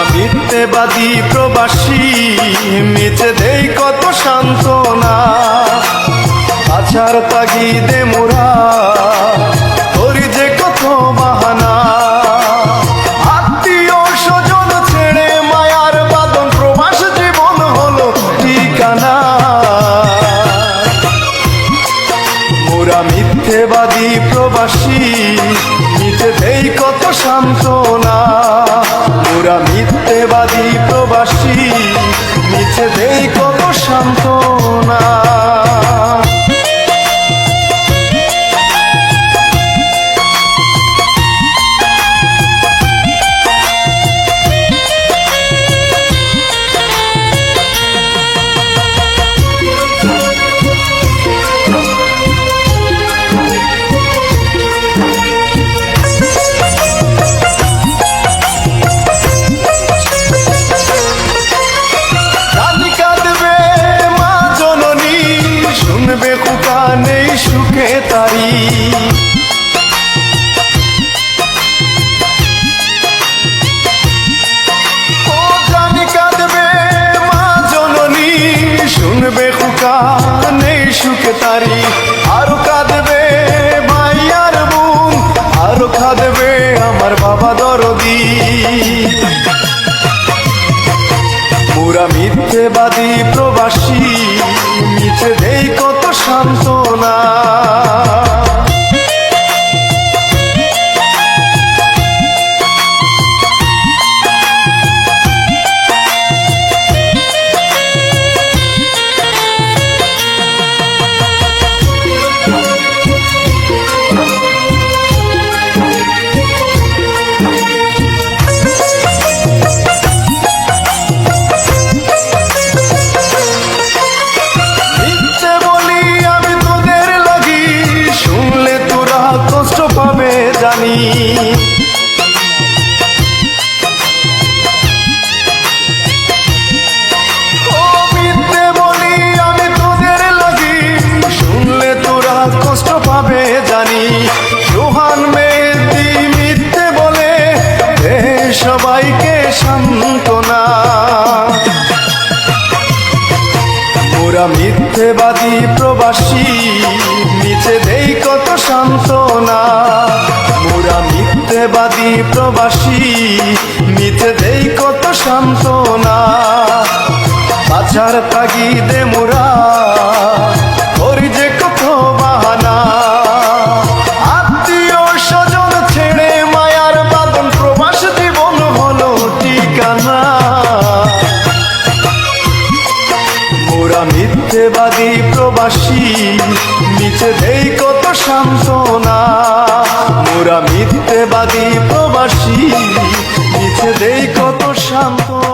মোরা মিথ্যেবাদী প্রবাসী, মিছে দেই কত সান্ত্বনা। আছার তাগিদে মোরা করি যে কত বাহানা। আত্মীয় স্বজন ছেড়ে মায়ার বাঁধন, প্রবাস জীবন হলো ঠিকানা। মোরা মিথ্যেবাদী প্রবাসী, মিছে দেই কত সান্ত্বনা। মোরা মিথ্যেবাদী প্রবাসী, মিছে দেই কত সান্ত্বনা। নেই সুখে তারি, ও জানি কাঁদবে মা জননী, শুনবে খুকা নেই সুখে তারি। আরো কাঁদবে ভাই আর বোন, আরো কাঁদবে আমার বাবা দরদি। মোরা মিথ্যেবাদী প্রবাসী, মিছে দেই কত সান্ত্বনা। জানি ও মিথ্যে বলি আমি তোদের লাগি, শুনলে তোরা কষ্ট পাবে জানি। সোহান মেহেদী মিথ্যে বলে দে সবাইকে সান্ত্বনা। মোরা মিথ্যেবাদী প্রবাসী, মিছে দেই কত সান্ত্বনা। মোরা মিথ্যেবাদী প্রবাসী, মিছে দেই কত সান্ত্বনা। বাঁচার তাগিদে মোরা করি যে কত বাহানা। আত্মীয় স্বজন ছেড়ে মায়ার বাঁধন, প্রবাস জীবন হলো ঠিকানা। মোরা মিথ্যেবাদী প্রবাসী, মিছে দেই কত সান্ত্বনা। মোরা মিথ্যেবাদী প্রবাসী, মিছে দেই কত সান্ত্বনা।